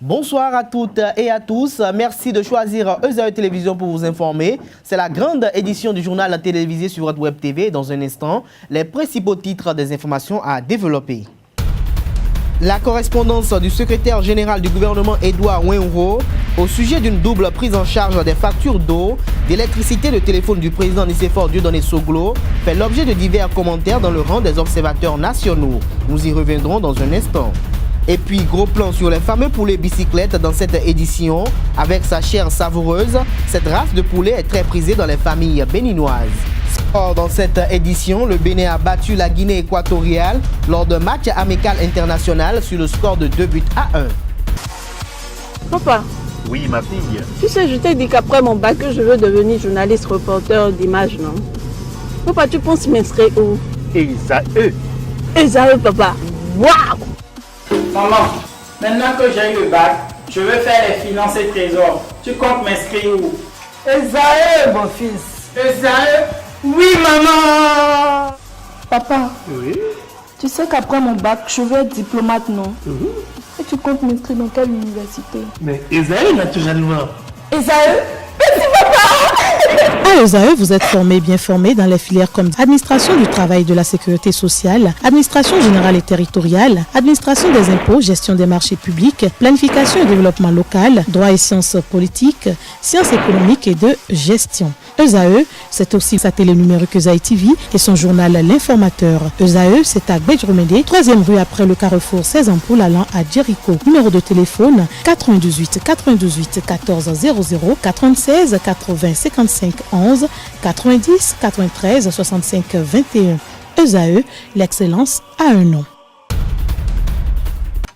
Bonsoir à toutes et à tous. Merci de choisir ESAE Télévision pour vous informer. C'est la grande édition du journal télévisé sur votre web TV. Dans un instant, les principaux titres des informations à développer. La correspondance du secrétaire général du gouvernement Edouard Ouinro au sujet d'une double prise en charge des factures d'eau, d'électricité et de téléphone du président Nicéphore Dieudonné Soglo fait l'objet de divers commentaires dans le rang des observateurs nationaux. Nous y reviendrons dans un instant. Et puis, gros plan sur les fameux poulets bicyclettes dans cette édition. Avec sa chair savoureuse, cette race de poulet est très prisée dans les familles béninoises. Or, dans cette édition, le Bénin a battu la Guinée équatoriale lors d'un match amical international sur le score de 2-1. Papa. Oui, ma fille. Tu sais, je t'ai dit qu'après mon bac, je veux devenir journaliste reporter d'images, non? Papa, tu penses m'inscrire où? ESAE. ESAE, papa. Waouh! Maman, maintenant que j'ai eu le bac, je veux faire les finances et trésors. Tu comptes m'inscrire où? ESAE, mon fils. ESAE? Oui, maman! Papa, Oui. tu sais qu'après mon bac, je veux être diplomate, non? Et tu comptes m'inscrire dans quelle université? Mais ESAE, naturellement. ESAE? À ESAE, vous êtes bien formé dans les filières comme administration du travail et de la sécurité sociale, administration générale et territoriale, administration des impôts, gestion des marchés publics, planification et développement local, droit et sciences politiques, sciences économiques et de gestion. ESAE, c'est aussi sa télé numérique ESAE TV et son journal L'Informateur. ESAE, c'est à Bedjromede, 3e rue après le carrefour 16 ampoules allant à Jericho. Numéro de téléphone 98 98 14 00 96 80 55 11 90 93 65 21. ESAE, l'excellence a un nom.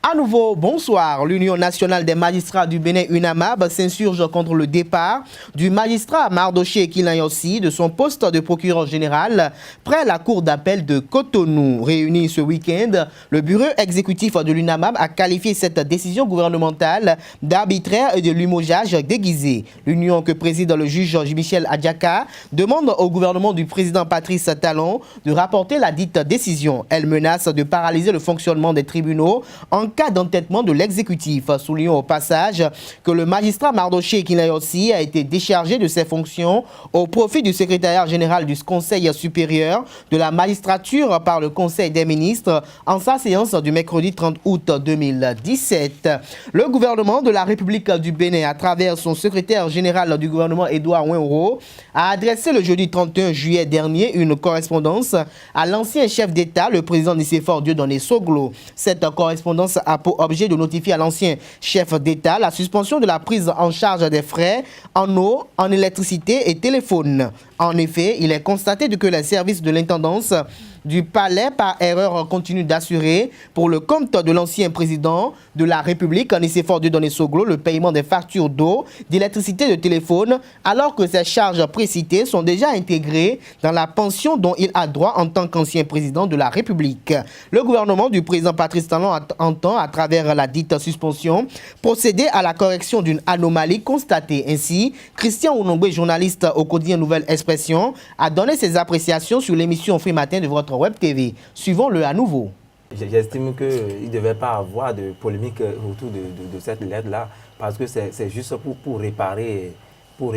À nouveau, bonsoir. L'Union nationale des magistrats du Bénin, UNAMAB, s'insurge contre le départ du magistrat Mardoché Kilayossi de son poste de procureur général près la cour d'appel de Cotonou. Réuni ce week-end, le bureau exécutif de l'UNAMAB a qualifié cette décision gouvernementale d'arbitraire et de limogeage déguisé. L'union que préside le juge Michel Adjaka demande au gouvernement du président Patrice Talon de rapporter la dite décision. Elle menace de paralyser le fonctionnement des tribunaux en cas d'entêtement de l'exécutif. Soulignons au passage que le magistrat Mardoché Kilayossi a été déchargé de ses fonctions au profit du secrétariat général du Conseil supérieur de la magistrature par le Conseil des ministres en sa séance du mercredi 30 août 2017. Le gouvernement de la République du Bénin, à travers son secrétaire général du gouvernement Edouard Ouinro, a adressé le jeudi 31 juillet dernier une correspondance à l'ancien chef d'État, le président Nicéphore Dieudonné Soglo. Cette correspondance a pour objet de notifier à l'ancien chef d'État la suspension de la prise en charge des frais en eau, en électricité et téléphone. En effet, il est constaté que les services de l'intendance du palais, par erreur, continuent d'assurer pour le compte de l'ancien président de la République, Nicéphore Dieudonné Soglo, le paiement des factures d'eau, d'électricité et de téléphone, alors que ces charges précitées sont déjà intégrées dans la pension dont il a droit en tant qu'ancien président de la République. Le gouvernement du président Patrice Talon entend, à travers la dite suspension, procéder à la correction d'une anomalie constatée. Ainsi, Christian Ounongbe, journaliste au quotidien Nouvelle Expression, a donné ses appréciations sur l'émission Free Matin de votre Web TV. Suivons-le à nouveau. J'estime qu'il ne devait pas avoir de polémique autour de cette lettre-là, parce que c'est juste pour réparer une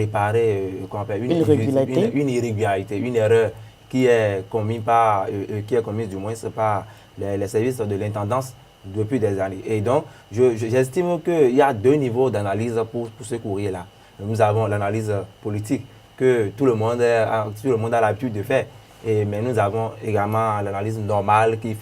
irrégularité, une erreur qui est commise du moins par les services de l'intendance depuis des années. Et donc, j'estime qu'il y a deux niveaux d'analyse pour ce courrier-là. Nous avons l'analyse politique que tout le monde a l'habitude de faire. Mais nous avons également l'analyse normale des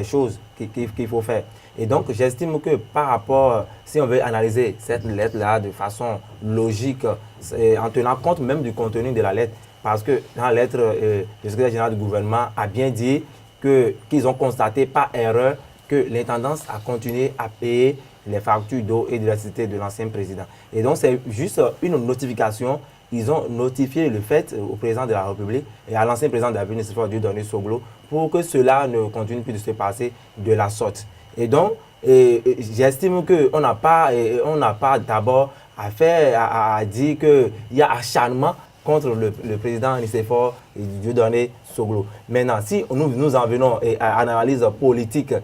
choses qu'il faut faire. Et donc, j'estime que par rapport, si on veut analyser cette lettre-là de façon logique, en tenant compte même du contenu de la lettre, parce que dans la lettre, le secrétaire général du gouvernement a bien dit qu'ils ont constaté par erreur que l'intendance a continué à payer les factures d'eau et d'électricité de l'ancien président. Et donc, c'est juste une notification. Ils ont notifié le fait au président de la République et à l'ancien président de la République, Nicéphore Dieudonné Soglo, pour que cela ne continue plus de se passer de la sorte. Et donc, j'estime qu'on n'a pas d'abord à dire qu'il y a acharnement contre le président Nicéphore Dieudonné Soglo. Maintenant, si nous en venons à l'analyse politique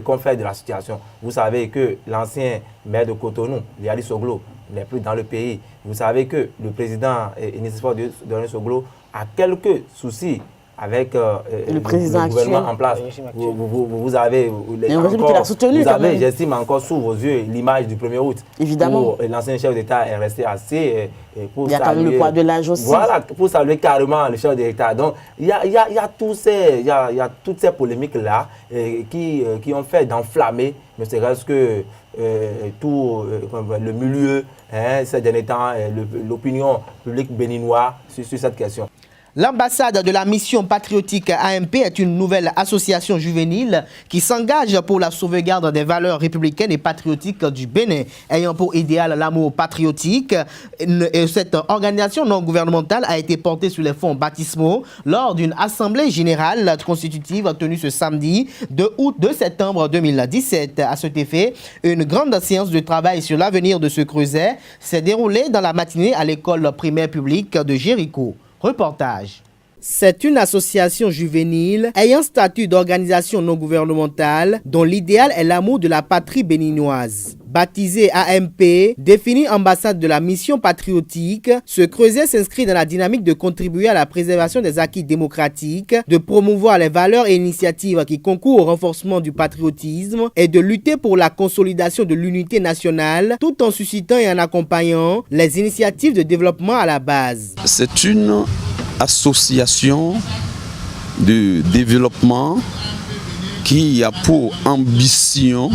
qu'on fait de la situation, vous savez que l'ancien maire de Cotonou, Liali Soglo, n'est plus dans le pays. Vous savez que le président Nicéphore Dieudonné Soglo a quelques soucis avec le gouvernement en place. Vous avez, j'estime encore sous vos yeux l'image du 1er août. Évidemment. Où l'ancien chef d'État est resté assis. Il y a quand même le poids de l'âge aussi. Voilà, pour saluer carrément le chef d'État. Donc, il y a toutes ces polémiques-là qui ont fait d'enflammer, ne serait-ce que tout le milieu, ces derniers temps, l'opinion publique béninoise sur cette question. L'ambassade de la mission patriotique AMP est une nouvelle association juvénile qui s'engage pour la sauvegarde des valeurs républicaines et patriotiques du Bénin, ayant pour idéal l'amour patriotique. Et cette organisation non gouvernementale a été portée sur les fonds baptismaux lors d'une assemblée générale constitutive tenue ce samedi 2 septembre 2017. À cet effet, une grande séance de travail sur l'avenir de ce creuset s'est déroulée dans la matinée à l'école primaire publique de Jéricho. Reportage. C'est une association juvénile ayant statut d'organisation non gouvernementale dont l'idéal est l'amour de la patrie béninoise. Baptisé AMP, défini ambassade de la mission patriotique, ce creuset s'inscrit dans la dynamique de contribuer à la préservation des acquis démocratiques, de promouvoir les valeurs et initiatives qui concourent au renforcement du patriotisme et de lutter pour la consolidation de l'unité nationale tout en suscitant et en accompagnant les initiatives de développement à la base. C'est une association de développement qui a pour ambition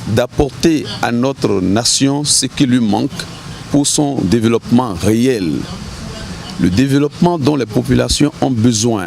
d'apporter à notre nation ce qui lui manque pour son développement réel. Le développement dont les populations ont besoin,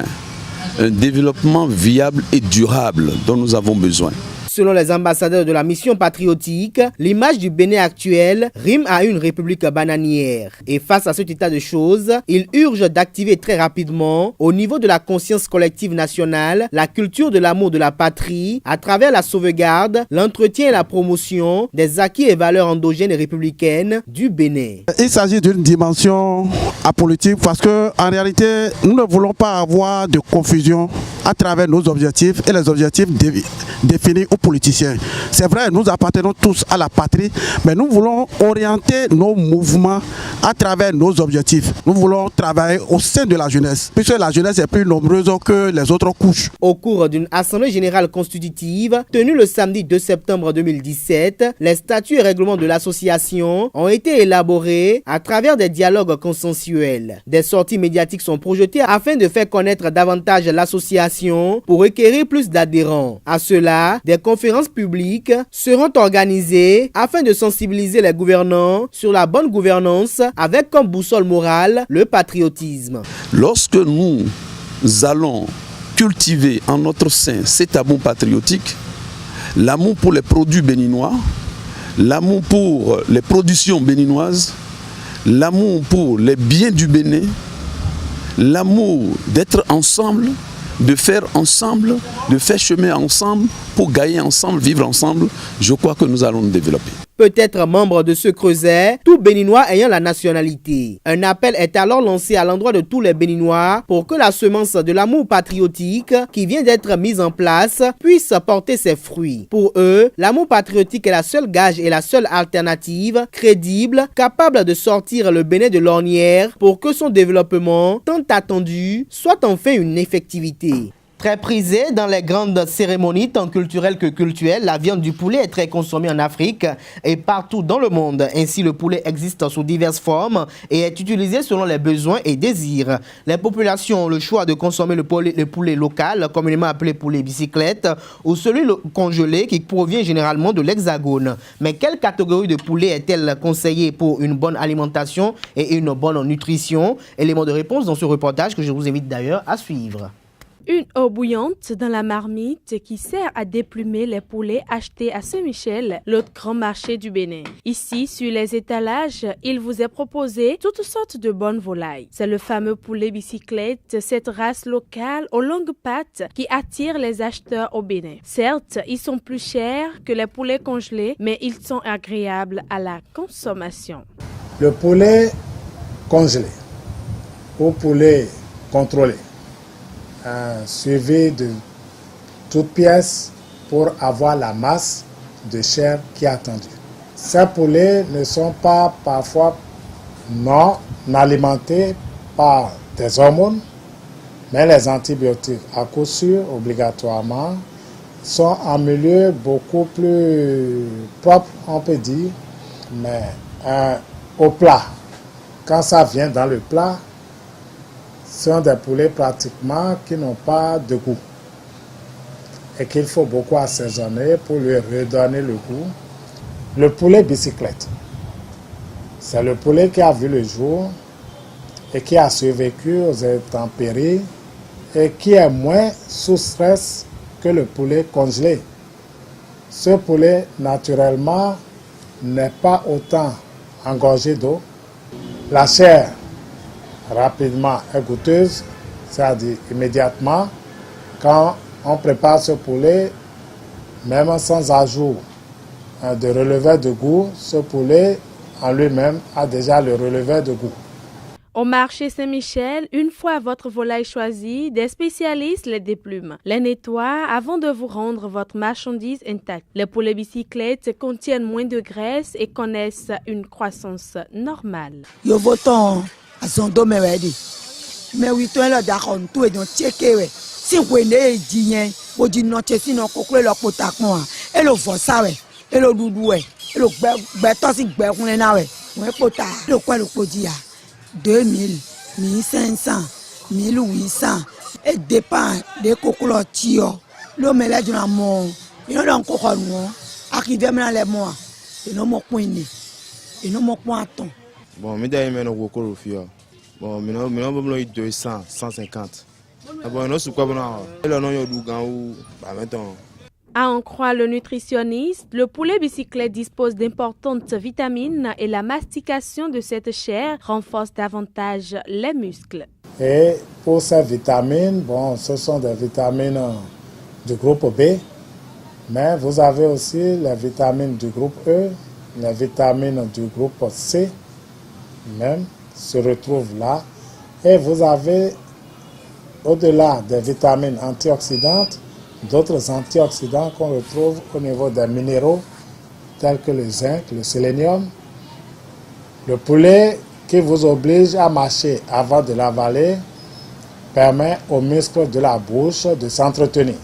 un développement viable et durable dont nous avons besoin. Selon les ambassadeurs de la mission patriotique, l'image du Bénin actuel rime à une république bananière. Et face à cet état de choses, il urge d'activer très rapidement, au niveau de la conscience collective nationale, la culture de l'amour de la patrie, à travers la sauvegarde, l'entretien et la promotion des acquis et valeurs endogènes et républicaines du Bénin. Il s'agit d'une dimension apolitique parce qu'en réalité, nous ne voulons pas avoir de confusion à travers nos objectifs et les objectifs définis aux politiciens. C'est vrai, nous appartenons tous à la patrie, mais nous voulons orienter nos mouvements à travers nos objectifs. Nous voulons travailler au sein de la jeunesse, puisque la jeunesse est plus nombreuse que les autres couches. Au cours d'une assemblée générale constitutive tenue le samedi 2 septembre 2017, les statuts et règlements de l'association ont été élaborés à travers des dialogues consensuels. Des sorties médiatiques sont projetées afin de faire connaître davantage l'association pour requérir plus d'adhérents. À cela, des conférences publiques seront organisées afin de sensibiliser les gouvernants sur la bonne gouvernance avec comme boussole morale le patriotisme. Lorsque nous allons cultiver en notre sein cet amour patriotique, l'amour pour les produits béninois, l'amour pour les productions béninoises, l'amour pour les biens du Bénin, l'amour d'être ensemble, de faire ensemble, de faire chemin ensemble, pour gagner ensemble, vivre ensemble, je crois que nous allons nous développer. Peut-être membre de ce creuset, tout Béninois ayant la nationalité. Un appel est alors lancé à l'endroit de tous les Béninois pour que la semence de l'amour patriotique qui vient d'être mise en place puisse porter ses fruits. Pour eux, l'amour patriotique est la seule gage et la seule alternative crédible capable de sortir le Bénin de l'ornière pour que son développement, tant attendu, soit enfin une effectivité. Très prisée dans les grandes cérémonies tant culturelles que cultuelles, la viande du poulet est très consommée en Afrique et partout dans le monde. Ainsi, le poulet existe sous diverses formes et est utilisé selon les besoins et désirs. Les populations ont le choix de consommer le poulet local, communément appelé poulet bicyclette, ou celui congelé qui provient généralement de l'Hexagone. Mais quelle catégorie de poulet est-elle conseillée pour une bonne alimentation et une bonne nutrition? Élément de réponse dans ce reportage que je vous invite d'ailleurs à suivre. Une eau bouillante dans la marmite qui sert à déplumer les poulets achetés à Saint-Michel, l'autre grand marché du Bénin. Ici, sur les étalages, il vous est proposé toutes sortes de bonnes volailles. C'est le fameux poulet bicyclette, cette race locale aux longues pattes qui attire les acheteurs au Bénin. Certes, ils sont plus chers que les poulets congelés, mais ils sont agréables à la consommation. Le poulet congelés ou poulets contrôlés, suivi de toutes pièces pour avoir la masse de chair qui est attendue. Ces poulets ne sont pas parfois non alimentés par des hormones, mais les antibiotiques, à coup sûr, obligatoirement, sont en milieu beaucoup plus propre, on peut dire, mais au plat. Quand ça vient dans le plat, ce sont des poulets pratiquement qui n'ont pas de goût et qu'il faut beaucoup assaisonner pour lui redonner le goût. Le poulet bicyclette, c'est le poulet qui a vu le jour et qui a survécu aux intempéries et qui est moins sous stress que le poulet congelé. Ce poulet, naturellement, n'est pas autant engorgé d'eau. La chair, rapidement, est goûteuse, c'est-à-dire immédiatement, quand on prépare ce poulet, même sans ajout de releveur de goût, ce poulet en lui-même a déjà le releveur de goût. Au marché Saint-Michel, une fois votre volaille choisie, des spécialistes les déplument, les nettoient avant de vous rendre votre marchandise intacte. Les poulets bicyclettes contiennent moins de graisse et connaissent une croissance normale. Yo voton azondo mewedi. Mais oui toi le dakon tout et donc checker si vous ne dîner vous dit non si non kokle le potakon et le vosa we et le doudou we et le beto si gbe kun na we we pota le quoi le podia 2000, 1500, 1800 et dépend des cocotiers. Le mélange de l'amour, il y a un coco noir, arrivé dans les mois, et non mon point né, et non mon point à ton. Bon, mais d'ailleurs, il y a un coco au fil. Bon, mais non, il y a 200, 150. Bon, non, c'est quoi, bon, il y a un dougan ou, bah, maintenant. À en croire le nutritionniste, le poulet bicyclette dispose d'importantes vitamines et la mastication de cette chair renforce davantage les muscles. Et pour ces vitamines, bon, ce sont des vitamines du groupe B, mais vous avez aussi les vitamines du groupe E, les vitamines du groupe C, même, se retrouvent là. Et vous avez, au-delà des vitamines antioxydantes, d'autres antioxydants qu'on retrouve au niveau des minéraux, tels que le zinc, le sélénium. Le poulet qui vous oblige à mâcher avant de l'avaler permet aux muscles de la bouche de s'entretenir.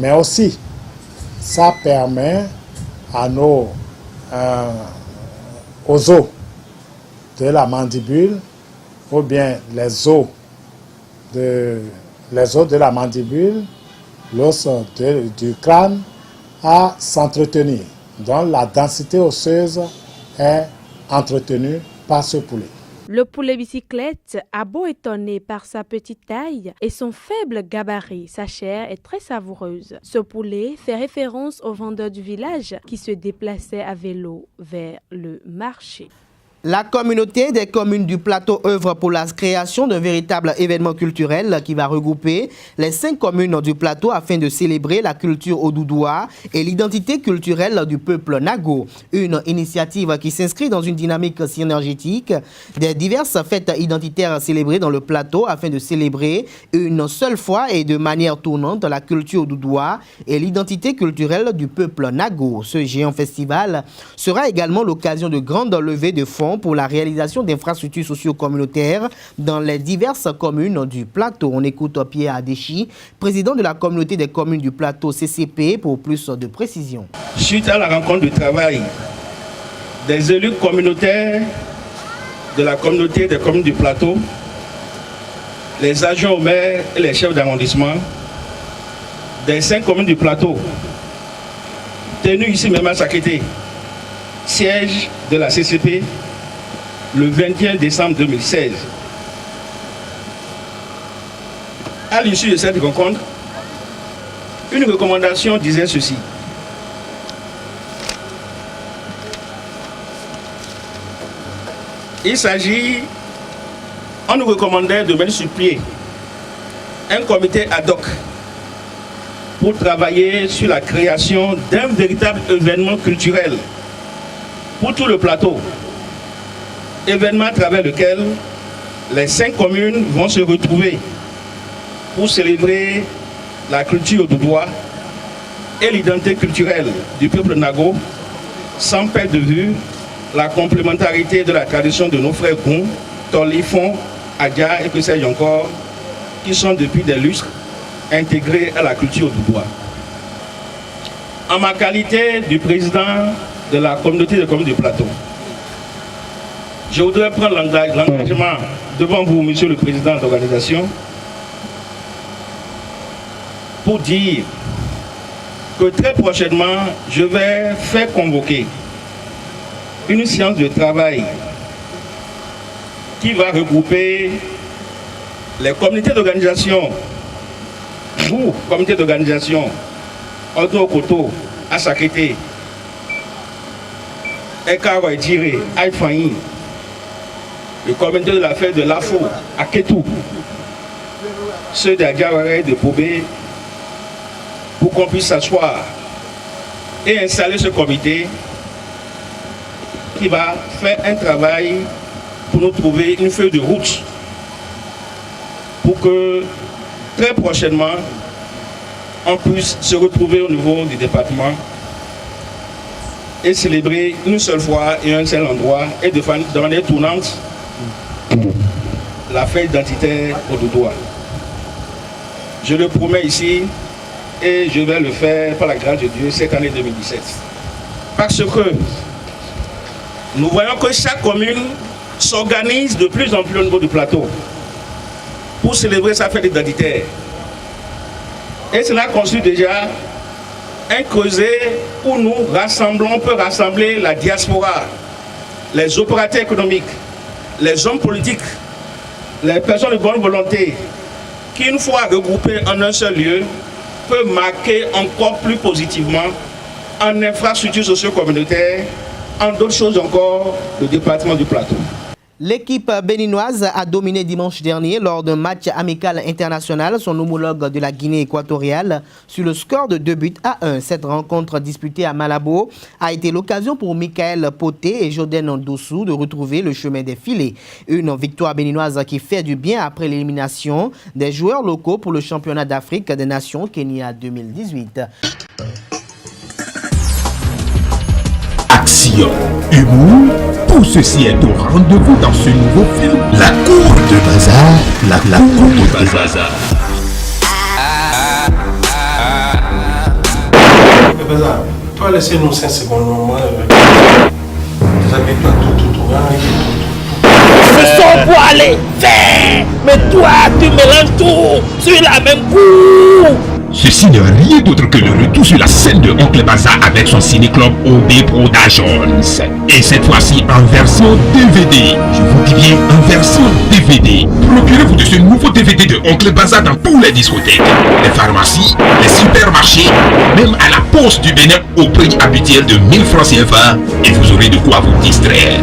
Mais aussi, ça permet à aux os de la mandibule ou bien les os de la mandibule, l'os du crâne à s'entretenir. Donc la densité osseuse est entretenue par ce poulet. Le poulet bicyclette a beau étonner par sa petite taille et son faible gabarit, sa chair est très savoureuse. Ce poulet fait référence aux vendeurs du village qui se déplaçaient à vélo vers le marché. La communauté des communes du plateau œuvre pour la création d'un véritable événement culturel qui va regrouper les 5 communes du plateau afin de célébrer la culture odoudoua et l'identité culturelle du peuple Nago. Une initiative qui s'inscrit dans une dynamique synergétique des diverses fêtes identitaires célébrées dans le plateau afin de célébrer une seule fois et de manière tournante la culture odoudoua et l'identité culturelle du peuple Nago. Ce géant festival sera également l'occasion de grandes levées de fonds pour la réalisation d'infrastructures socio-communautaires dans les diverses communes du plateau. On écoute Pierre Adéchi, président de la communauté des communes du plateau CCP, pour plus de précisions. Suite à la rencontre de travail des élus communautaires de la communauté des communes du plateau, les agents au maire et les chefs d'arrondissement des 5 communes du plateau, tenus ici même à Sakété, siège de la CCP, le 21 décembre 2016. À l'issue de cette rencontre, une recommandation disait ceci. Il s'agit, on nous recommandait de mettre sur pied un comité ad hoc pour travailler sur la création d'un véritable événement culturel pour tout le plateau, événement à travers lequel les 5 communes vont se retrouver pour célébrer la culture Dodoua et l'identité culturelle du peuple Nago, sans perdre de vue la complémentarité de la tradition de nos frères Goum, Tolifon, Adja et que sais-je encore, qui sont depuis des lustres intégrés à la culture Dodoua. En ma qualité du président de la communauté de communes du Plateau, je voudrais prendre l'engagement devant vous, monsieur le président d'organisation, pour dire que très prochainement, je vais faire convoquer une séance de travail qui va regrouper les comités d'organisation, vous, comités d'organisation, Odo Koto, Asakete, Ekaro et Tiré, Aïfaï, le comité de la fête de l'AFO, à Ketou, ceux d'Adjaware, de Pobé, pour qu'on puisse s'asseoir et installer ce comité qui va faire un travail pour nous trouver une feuille de route pour que très prochainement on puisse se retrouver au niveau du département et célébrer une seule fois et un seul endroit et de manière tournante la fête identitaire au Dodoua. Je le promets ici et je vais le faire par la grâce de Dieu cette année 2017. Parce que nous voyons que chaque commune s'organise de plus en plus au niveau du plateau pour célébrer sa fête identitaire. Et cela constitue déjà un creuset où nous rassemblons, on peut rassembler la diaspora, les opérateurs économiques, les hommes politiques, les personnes de bonne volonté, qui une fois regroupés en un seul lieu, peut marquer encore plus positivement en infrastructures socio-communautaires, en d'autres choses encore, le département du Plateau. L'équipe béninoise a dominé dimanche dernier lors d'un match amical international son homologue de la Guinée équatoriale sur le score de 2-1. Cette rencontre disputée à Malabo a été l'occasion pour Michael Poté et Joden Dossou de retrouver le chemin des filets. Une victoire béninoise qui fait du bien après l'élimination des joueurs locaux pour le championnat d'Afrique des Nations Kenya 2018. Action, humour, tout ceci est au rendez-vous dans ce nouveau film, La Cour de Bazar, la Cour de Bazar. Bazar, toi laissez-nous 5 secondes, moi, vous avez pas tout. Je sors pour aller faire, mais toi tu mélanges tout sur la même cour. Ceci n'est rien d'autre que le retour sur la scène de Oncle Bazar avec son ciné-club OB Productions. Et cette fois-ci en version DVD. Je vous dis bien en version DVD. Procurez-vous de ce nouveau DVD de Oncle Bazar dans tous les discothèques, les pharmacies, les supermarchés, même à la poste du Bénin au prix habituel de 1000 francs CFA. Et vous aurez de quoi vous distraire.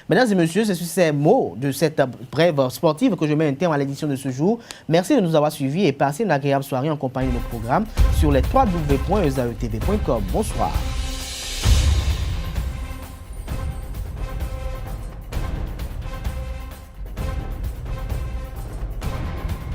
Mesdames et messieurs, c'est sur ces mots de cette brève sportive que je mets un terme à l'édition de ce jour. Merci de nous avoir suivis et passez une agréable soirée en compagnie de nos programmes sur les www.ezaetv.com. Bonsoir.